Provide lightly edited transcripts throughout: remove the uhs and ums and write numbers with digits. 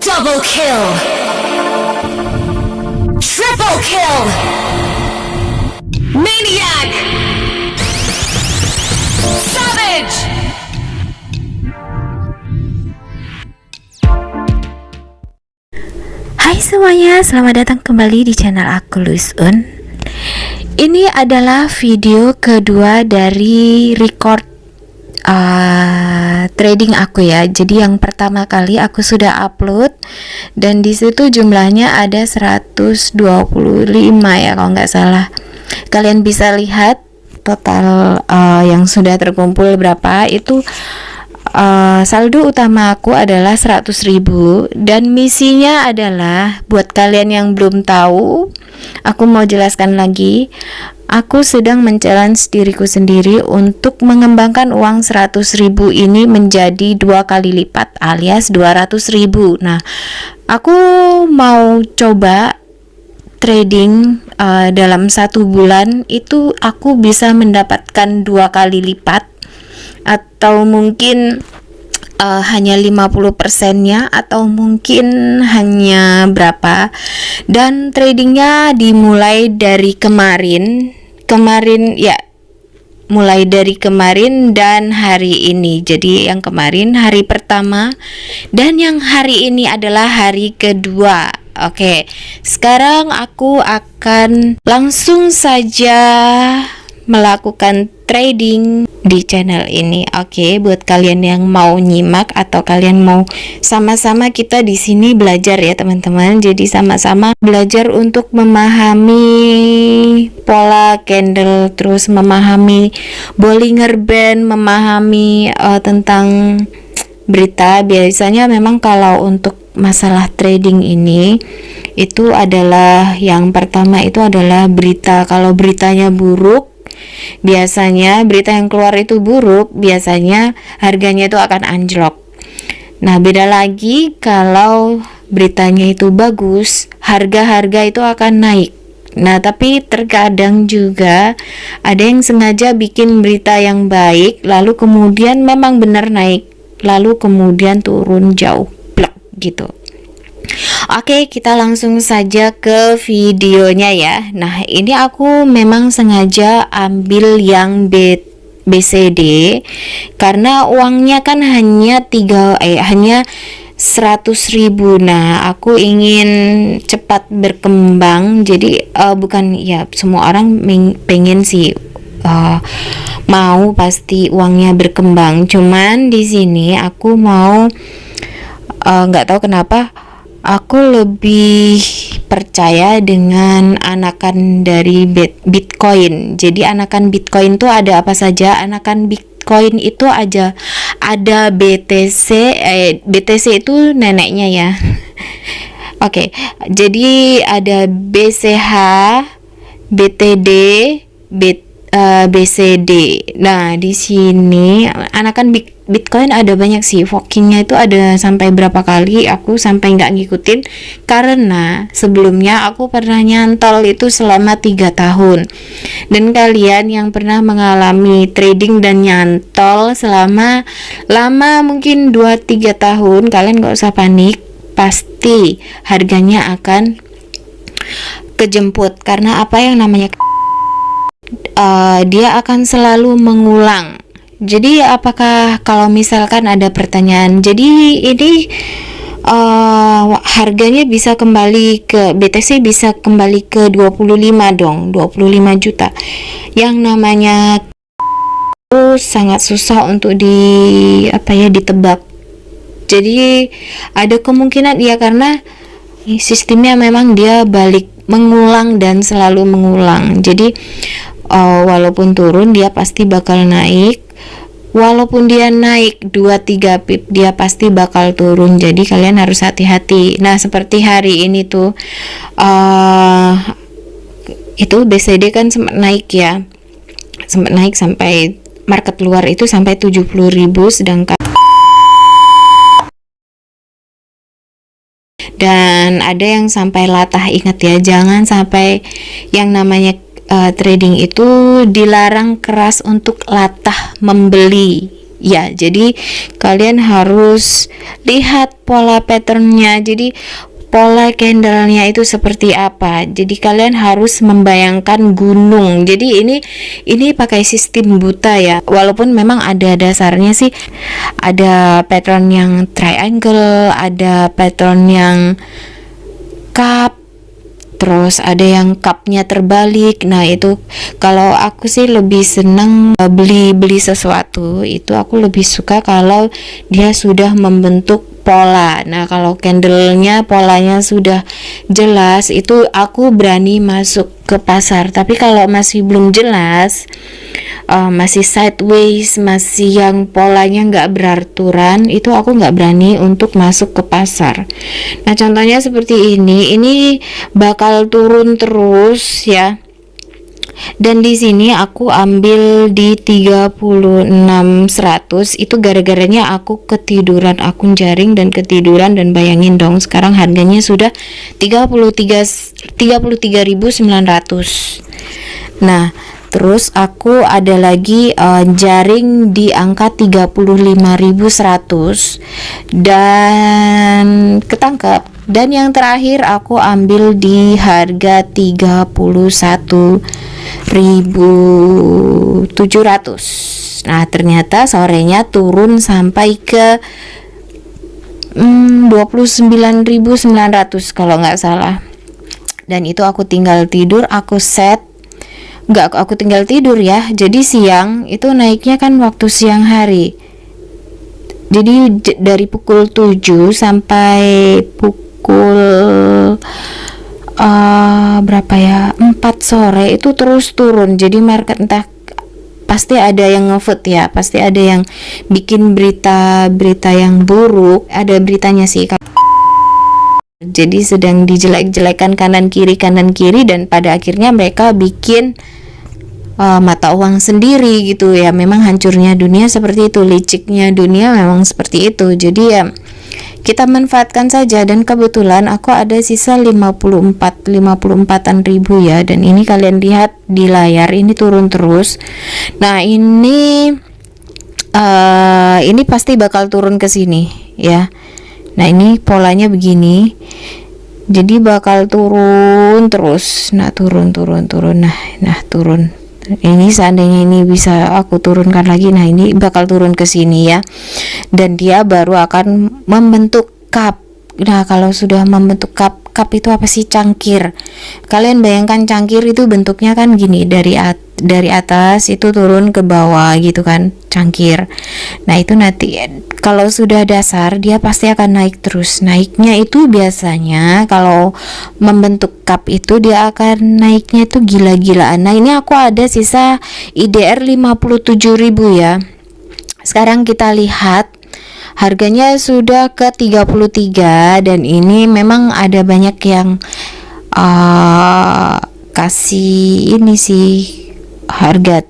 Double kill. Triple kill. Maniac. Savage. Hai semuanya, selamat datang kembali di channel aku Luisun. Ini adalah video kedua dari record trading aku ya. Jadi yang pertama kali aku sudah upload dan disitu jumlahnya ada 125 ya kalau nggak salah. Kalian bisa lihat total yang sudah terkumpul berapa. Itu saldo utama aku adalah 100.000 dan misinya adalah buat kalian yang belum tahu, aku mau jelaskan lagi. Aku sedang men-challenge diriku sendiri untuk mengembangkan uang 100.000 ini menjadi 2 kali lipat alias 200.000. Nah, aku mau coba trading dalam 1 bulan itu aku bisa mendapatkan 2 kali lipat atau mungkin hanya 50%-nya atau mungkin hanya berapa. Dan tradingnya dimulai dari kemarin ya, mulai dari kemarin dan hari ini. Jadi yang kemarin hari pertama dan yang hari ini adalah hari kedua. Oke, sekarang aku akan langsung saja melakukan trading di channel ini. Oke, buat kalian yang mau nyimak atau kalian mau sama-sama kita di sini belajar ya teman-teman. Jadi sama-sama belajar untuk memahami pola candle, terus memahami Bollinger Band, memahami tentang berita. Biasanya memang kalau untuk masalah trading ini itu adalah yang pertama itu adalah berita. Kalau beritanya buruk, biasanya berita yang keluar itu buruk, biasanya harganya itu akan anjlok. Nah, beda lagi kalau beritanya itu bagus, harga-harga itu akan naik. Nah, tapi terkadang juga ada yang sengaja bikin berita yang baik, lalu kemudian memang benar naik, lalu kemudian turun jauh, plek gitu. Oke, kita langsung saja ke videonya ya. Nah, ini aku memang sengaja ambil yang BCD karena uangnya kan hanya 100.000. Nah, aku ingin cepat berkembang. Jadi bukan ya semua orang pengen sih mau pasti uangnya berkembang. Cuman di sini aku mau nggak tahu kenapa aku lebih percaya dengan anakan dari Bitcoin. Jadi anakan Bitcoin itu ada apa saja? Anakan Bitcoin itu ada BTC. BTC itu neneknya ya. Oke, jadi ada BCH, BTD, BCD. Nah, di sini anakan Bitcoin ada banyak sih. Forkingnya itu ada sampai berapa kali, aku sampai nggak ngikutin karena sebelumnya aku pernah nyantol itu selama 3 tahun. Dan kalian yang pernah mengalami trading dan nyantol selama lama mungkin 2-3 tahun, kalian nggak usah panik, pasti harganya akan kejemput. Karena apa yang namanya dia akan selalu mengulang. Jadi apakah kalau misalkan ada pertanyaan, jadi ini harganya bisa kembali ke BTC bisa kembali ke 25 dong, 25 juta. Yang namanya itu sangat susah untuk ditebak. Jadi ada kemungkinan ya karena sistemnya memang dia balik mengulang dan selalu mengulang. Jadi walaupun turun dia pasti bakal naik, walaupun dia naik 2-3 pip dia pasti bakal turun. Jadi kalian harus hati-hati. Nah, seperti hari ini tuh itu BCD kan sempat naik ya, sempat naik sampai market luar itu sampai 70.000, sedangkan dan ada yang sampai latah. Ingat ya, jangan sampai yang namanya trading itu dilarang keras untuk latah membeli Ya, jadi kalian harus lihat pola patternnya. Jadi pola candlenya itu seperti apa. Jadi kalian harus membayangkan gunung. Jadi ini pakai sistem buta ya. Walaupun memang ada dasarnya sih, ada pattern yang triangle, ada pattern yang cup, terus ada yang cupnya terbalik. Nah itu kalau aku sih lebih seneng beli sesuatu itu, aku lebih suka kalau dia sudah membentuk pola. Nah kalau candlenya polanya sudah jelas, itu aku berani masuk ke pasar. Tapi kalau masih belum jelas, masih sideways, masih yang polanya nggak beraturan, itu aku nggak berani untuk masuk ke pasar. Nah contohnya seperti ini bakal turun terus ya. Dan di sini aku ambil di 36.100, itu gara-garanya aku ketiduran akun jaring dan ketiduran, dan bayangin dong sekarang harganya sudah 33.900. Nah terus aku ada lagi jaring di angka 35.100 dan ketangkep. Dan yang terakhir aku ambil di harga 31.700. Nah ternyata sorenya turun sampai ke 29.900 kalau nggak salah. Dan itu aku tinggal tidur, aku set. Aku tinggal tidur ya. Jadi siang itu naiknya kan waktu siang hari. Jadi dari pukul 7 sampai pukul berapa ya, 4 sore itu terus turun. Jadi market entah, pasti ada yang nge-vote ya, pasti ada yang bikin berita yang buruk, ada beritanya sih. Jadi sedang dijelek-jelekan kanan kiri, dan pada akhirnya mereka bikin mata uang sendiri gitu ya. Memang hancurnya dunia seperti itu, liciknya dunia memang seperti itu. Jadi ya kita manfaatkan saja. Dan kebetulan aku ada sisa 54-an ribu ya. Dan ini kalian lihat di layar, ini turun terus. Nah ini pasti bakal turun ke sini ya. Nah ini polanya begini, jadi bakal turun terus. Nah turun. Nah turun. Ini seandainya ini bisa aku turunkan lagi, nah ini bakal turun ke sini ya. Dan dia baru akan membentuk cup. Nah kalau sudah membentuk cup itu apa sih? Cangkir. Kalian bayangkan cangkir itu bentuknya kan gini, dari atas itu turun ke bawah gitu kan, cangkir. Nah itu nanti kalau sudah dasar dia pasti akan naik terus. Naiknya itu biasanya kalau membentuk cup itu dia akan naiknya itu gila-gilaan. Nah ini aku ada sisa IDR 57.000 ya. Sekarang kita lihat harganya sudah ke 33, dan ini memang ada banyak yang kasih ini sih harga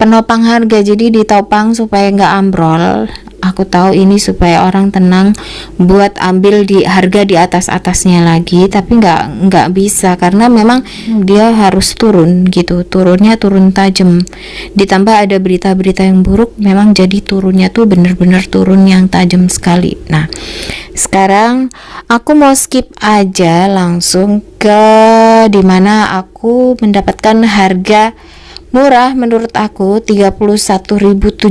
penopang harga. Jadi ditopang supaya nggak ambrol. Aku tahu ini supaya orang tenang buat ambil di harga di atasnya lagi, tapi nggak bisa karena memang dia harus turun gitu. Turun tajam. Ditambah ada berita-berita yang buruk, memang jadi turunnya tuh bener-bener turun yang tajam sekali. Nah, sekarang aku mau skip aja langsung ke dimana aku mendapatkan harga murah menurut aku 31.700.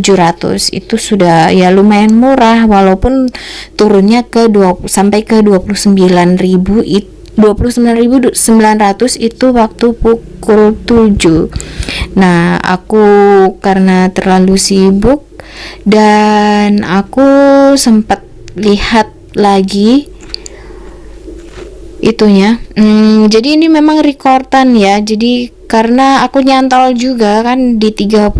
Itu sudah ya lumayan murah, walaupun turunnya ke sampai ke 29.900 itu waktu pukul 7. Nah aku karena terlalu sibuk dan aku sempat lihat lagi itunya. Jadi ini memang rekordan ya. Jadi karena aku nyantol juga kan di 36,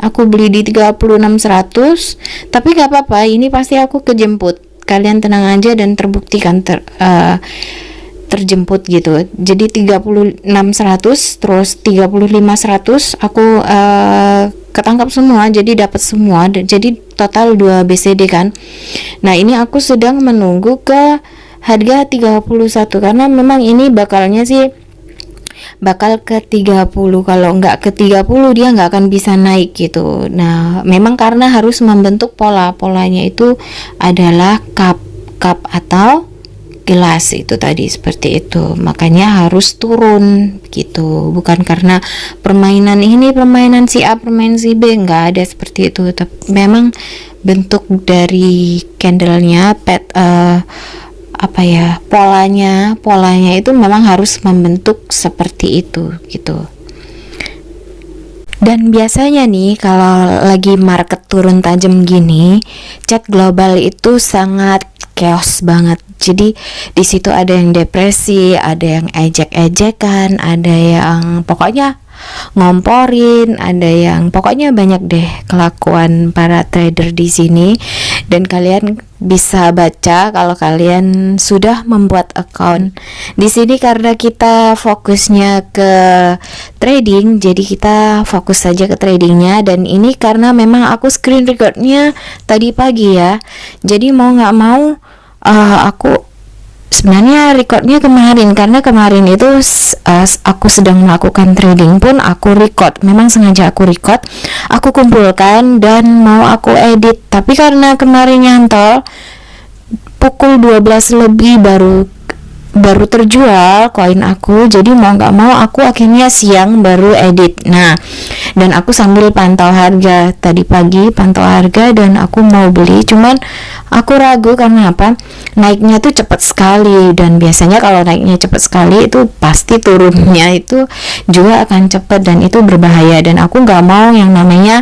aku beli di 36.100, tapi gak apa-apa, ini pasti aku kejemput. Kalian tenang aja dan terbuktikan terjemput gitu. Jadi 36.100 terus 35.100 aku ketangkap semua, jadi dapat semua. Jadi total 2 BCD kan. Nah, ini aku sedang menunggu ke harga 31 karena memang ini bakalnya sih bakal ke 30. Kalau nggak ke 30 dia nggak akan bisa naik gitu. Nah, memang karena harus membentuk polanya itu adalah cup atau gelas itu tadi, seperti itu. Makanya harus turun gitu. Bukan karena permainan ini permainan si A, permainan si B, nggak ada seperti itu. Tapi memang bentuk dari candlenya polanya itu memang harus membentuk seperti itu gitu. Dan biasanya nih kalau lagi market turun tajam gini, chart global itu sangat chaos banget. Jadi di situ ada yang depresi, ada yang ejek-ejekan, ada yang pokoknya ngomporin, ada yang pokoknya banyak deh kelakuan para trader di sini. Dan kalian bisa baca kalau kalian sudah membuat account. Di sini karena kita fokusnya ke trading, jadi kita fokus saja ke tradingnya. Dan ini karena memang aku screen recordnya tadi pagi ya. Jadi mau nggak mau aku sebenarnya recordnya kemarin, karena kemarin itu aku sedang melakukan trading pun aku record, memang sengaja aku record, aku kumpulkan dan mau aku edit. Tapi karena kemarin nyantol pukul 12 lebih baru terjual koin aku, jadi mau nggak mau aku akhirnya siang baru edit. Nah, dan aku sambil pantau harga tadi pagi, pantau harga dan aku mau beli, cuman aku ragu karena apa? Naiknya tuh cepat sekali, dan biasanya kalau naiknya cepat sekali itu pasti turunnya itu juga akan cepat dan itu berbahaya, dan aku nggak mau yang namanya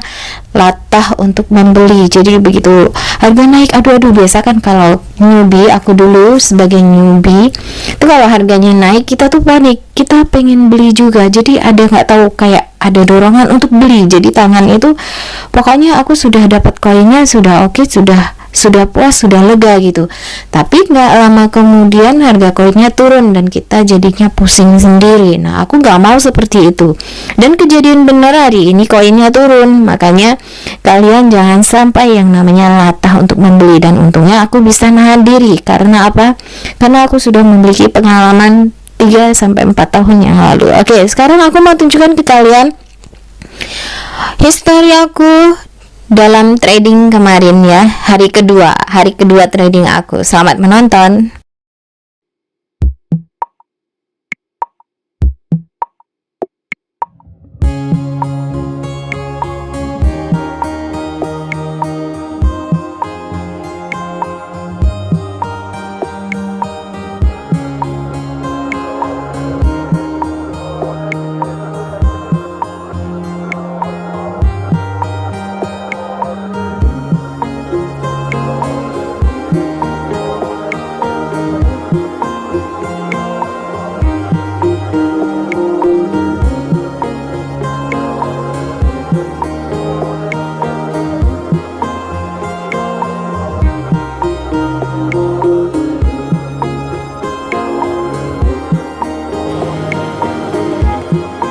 latah untuk membeli. Jadi begitu harga naik, aduh biasa kan kalau newbie, aku dulu sebagai newbie itu kalau harganya naik kita tuh panik, kita pengen beli juga, jadi ada nggak tahu kayak ada dorongan untuk beli. Jadi tangan itu pokoknya aku sudah dapat koinnya, sudah oke, sudah puas, sudah lega gitu. Tapi nggak lama kemudian harga koinnya turun dan kita jadinya pusing sendiri. Nah, aku nggak mau seperti itu. Dan kejadian benar hari ini koinnya turun. Makanya kalian jangan sampai yang namanya latah untuk membeli. Dan untungnya aku bisa nahan diri. Karena apa? Karena aku sudah memiliki pengalaman 3-4 tahun yang lalu. Oke, sekarang aku mau tunjukkan ke kalian histori aku dalam trading kemarin ya, hari kedua trading aku. Selamat menonton.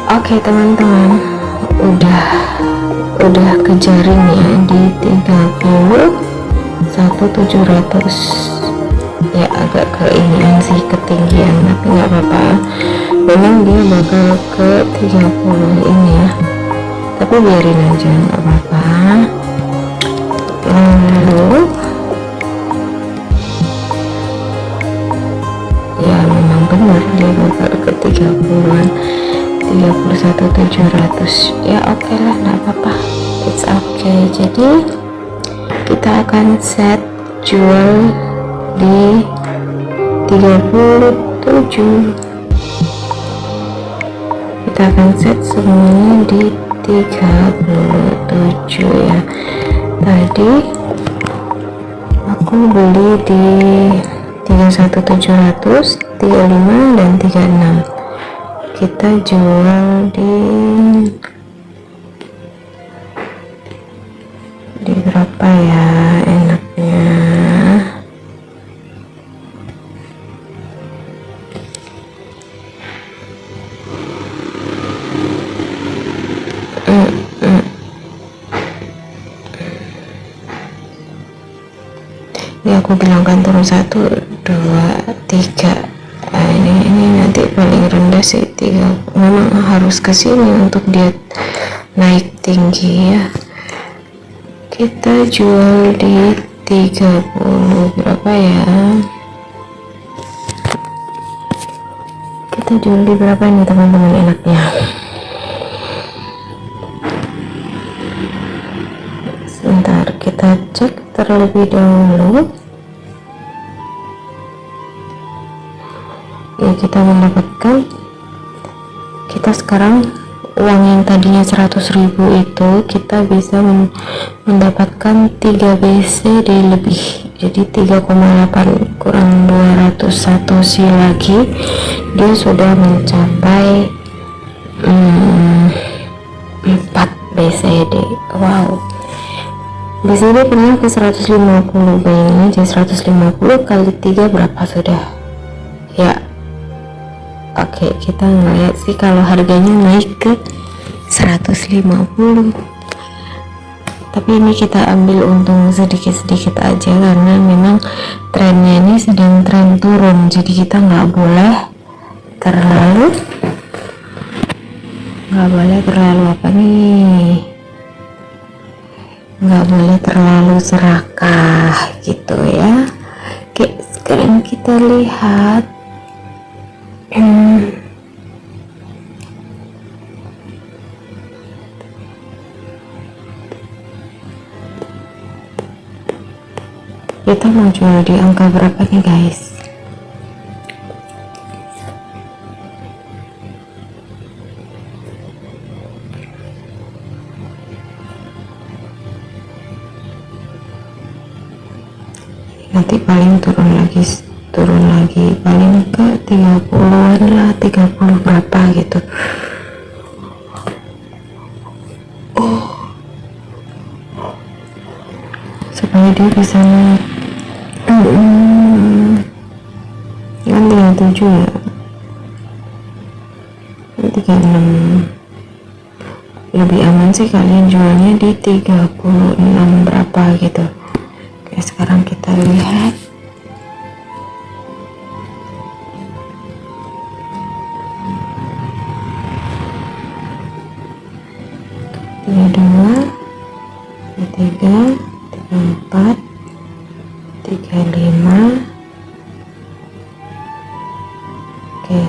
Oke teman-teman, udah kejaring ya di 31.700 ya, agak keinian sih, ketinggian, tapi nggak apa-apa, memang dia bakal ke 30 ini ya, tapi biarin aja, nggak apa-apa. Lalu ya memang benar dia bakal ke 30-an, 31.700 ya, oke lah, nggak apa-apa, it's okay. Jadi kita akan set jual di 37, kita akan set semuanya di 37 ya. Tadi aku beli di 31.700, 35 dan 36. Kita jual di berapa ya enaknya? Ya aku bilang kan turun 1, 2, 3 ini nanti paling rendah sih 3, memang harus ke sini untuk dia naik tinggi ya. Kita jual di 30 berapa ya, kita jual di berapa nih teman-teman enaknya. Sebentar kita cek terlebih dahulu. Ya, kita mendapatkan, kita sekarang uang yang tadinya 100.000 itu kita bisa mendapatkan 3 BCD lebih, jadi 3,8 kurang 200 satoshi lagi, dia sudah mencapai 4 BCD. Wow, BCD pernah ke 150, bayangin aja 150 kali 3 berapa sudah ya. Oke, kita ngeliat sih kalau harganya naik ke 150, tapi ini kita ambil untung sedikit-sedikit aja karena memang trennya ini sedang tren turun, jadi kita nggak boleh terlalu apa nih, nggak boleh terlalu serakah gitu ya. Oke, sekarang kita lihat kita mau jual di angka berapa nih guys. Nanti paling turun lagi paling ke 30-an lah, 30 berapa gitu. Supaya dia bisa naik kan 37 ya, 36, lebih aman sih kalian jualnya di 36 berapa gitu. Oke, sekarang kita lihat dua, 3, 4, 35, oke 36,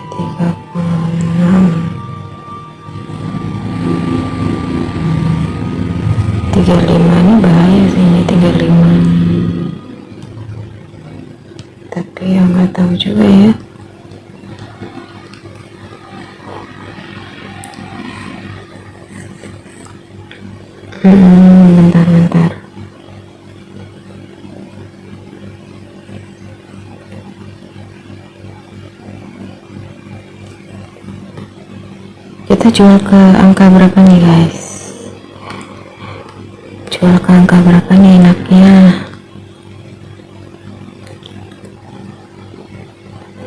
35 ini bahaya sih, ini 35, tapi ya nggak tahu juga ya. Bentar. Kita jual ke angka berapa nih guys? Jual ke angka berapa nih enaknya?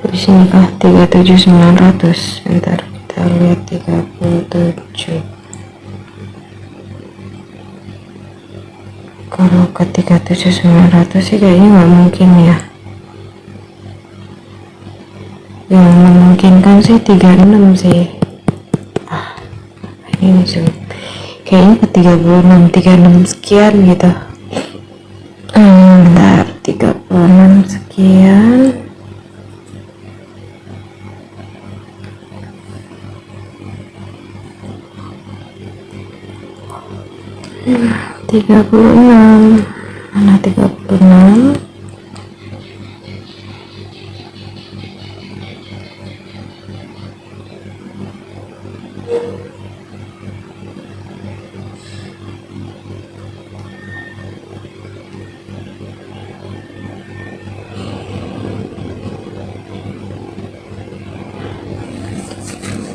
Di sini kah 37.900? Bentar, kita lihat 37. Kalau ke 37.900 sih kayaknya nggak mungkin ya. Yang memungkinkan sih 36 sih. Ini sih kayaknya ke 36 sekian gitu. Bentar, 36 sekian. Hmm, 36, mana 36?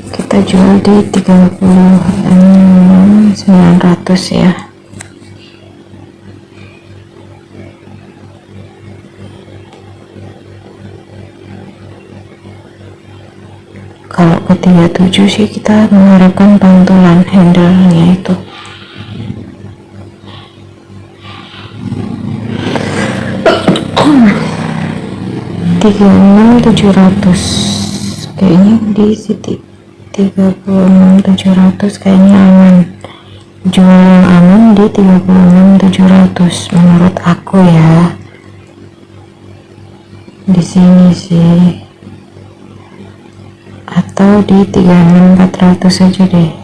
Kita jual di 30.900 ya. Kalau ke 37 sih kita mengharapkan pantulan handle-nya itu. Tiga 36.700. kayaknya di siti 36.700 kayaknya aman, jual yang aman di 36.700 menurut aku ya. Di sini sih, atau di 36.400 saja deh.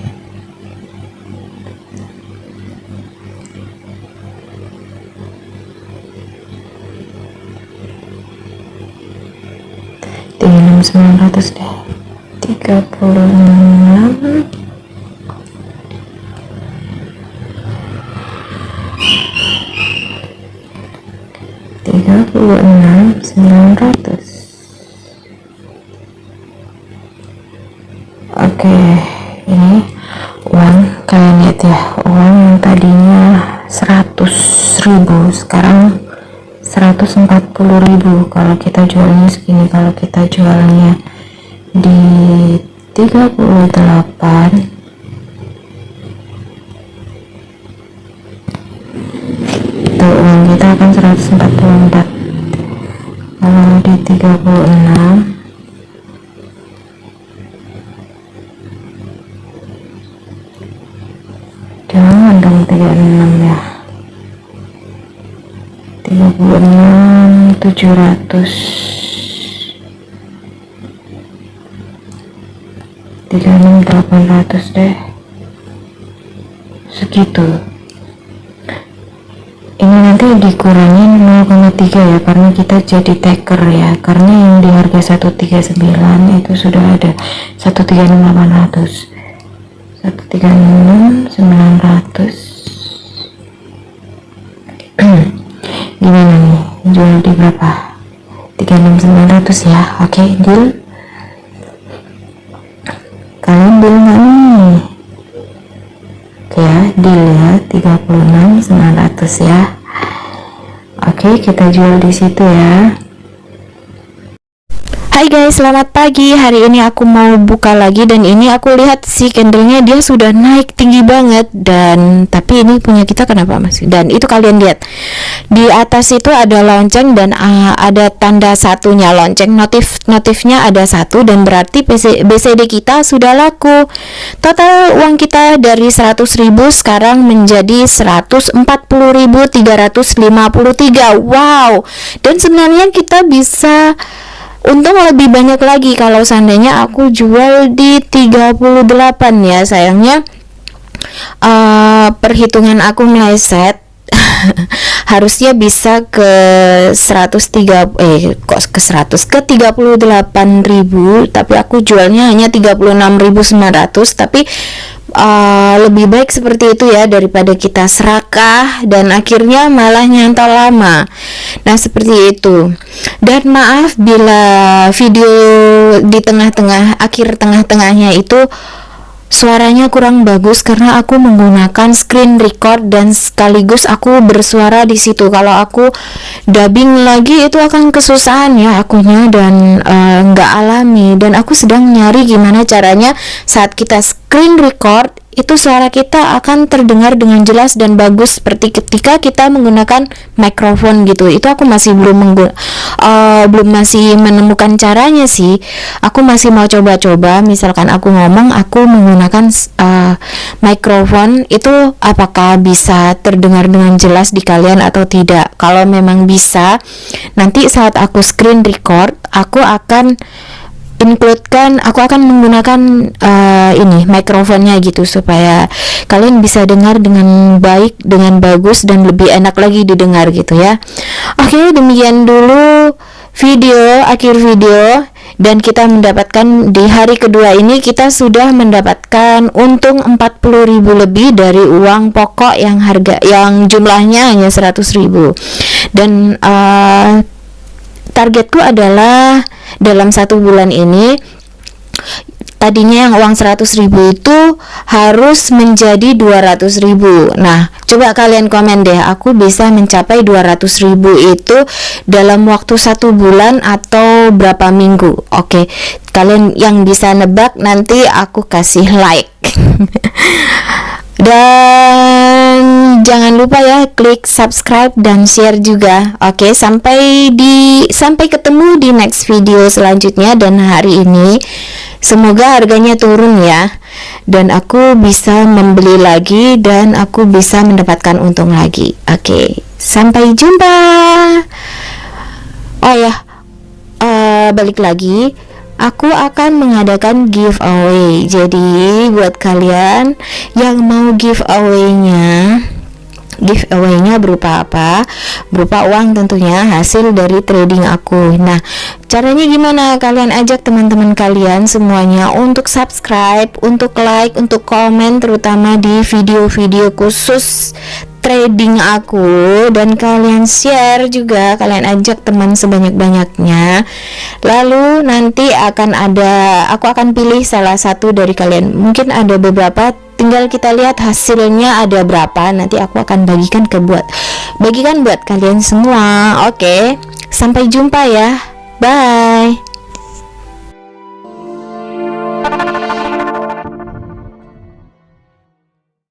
$36.900 deh. 36 36.900. Oke, ini uang, kalian lihat ya, uang yang tadinya 100.000 sekarang 140.000. Kalau kita jualnya segini, kalau kita jualnya di 38, itu uang kita akan 144. Kalau di 36, jangan dong 36 ya, 36.700, 36.800 deh, segitu. Ini nanti dikurangin 0,3 ya, karena kita jadi taker ya, karena yang di harga 139 itu sudah ada 136.800, 136.900. Gimana nih, jual di berapa? 36.900 ya. Oke, deal. Kalian deal nggak nih? Oke ya, deal ya, 36.900 ya. Oke, kita jual di situ ya. Hai guys, selamat pagi. Hari ini aku mau buka lagi, dan ini aku lihat si candlenya dia sudah naik tinggi banget, dan tapi ini punya kita kenapa masih? Dan itu kalian lihat di atas itu ada lonceng, dan ada tanda satunya lonceng, notifnya ada satu, dan berarti BCD kita sudah laku. Total uang kita dari 100.000 sekarang menjadi 140.353. Wow. Dan sebenarnya kita bisa untung lebih banyak lagi kalau seandainya aku jual di 38 ya. Sayangnya perhitungan aku meleset. Harusnya bisa ke 38.000, tapi aku jualnya hanya 36.900. Tapi lebih baik seperti itu ya, daripada kita serakah dan akhirnya malah nyantol lama. Nah, seperti itu. Dan maaf bila video di akhir tengahnya itu suaranya kurang bagus, karena aku menggunakan screen record dan sekaligus aku bersuara di situ. Kalau aku dubbing lagi itu akan kesusahan ya akunya, dan nggak alami. Dan aku sedang nyari gimana caranya saat kita screen record itu suara kita akan terdengar dengan jelas dan bagus seperti ketika kita menggunakan mikrofon gitu. Itu aku masih belum masih menemukan caranya sih. Aku masih mau coba-coba, misalkan aku ngomong aku menggunakan mikrofon, itu apakah bisa terdengar dengan jelas di kalian atau tidak. Kalau memang bisa, nanti saat aku screen record aku akan menggunakan ini mikrofonnya gitu, supaya kalian bisa dengar dengan baik, dengan bagus, dan lebih enak lagi didengar gitu ya. Oke, demikian dulu akhir video, dan kita mendapatkan di hari kedua ini kita sudah mendapatkan untung 40.000 lebih dari uang pokok yang jumlahnya hanya 100.000. Dan targetku adalah dalam 1 bulan ini, tadinya yang uang 100.000 itu harus menjadi 200.000. Nah, coba kalian komen deh, aku bisa mencapai 200.000 itu dalam waktu 1 bulan atau berapa minggu? Oke, kalian yang bisa nebak nanti aku kasih like. Dan jangan lupa ya klik subscribe dan share juga. Oke, sampai ketemu di next video selanjutnya. Dan hari ini semoga harganya turun ya, dan aku bisa membeli lagi dan aku bisa mendapatkan untung lagi. Oke, sampai jumpa. Oh ya, balik lagi, aku akan mengadakan giveaway. Jadi buat kalian yang mau giveaway-nya berupa apa? Berupa uang tentunya, hasil dari trading aku. Nah, caranya gimana? Kalian ajak teman-teman kalian semuanya untuk subscribe, untuk like, untuk komen, terutama di video-video khusus trading aku, dan kalian share juga, kalian ajak teman sebanyak-banyaknya. Lalu nanti aku akan pilih salah satu dari kalian. Mungkin ada beberapa, tinggal kita lihat hasilnya ada berapa. Nanti aku akan bagikan buat kalian semua. Oke, sampai jumpa ya. Bye.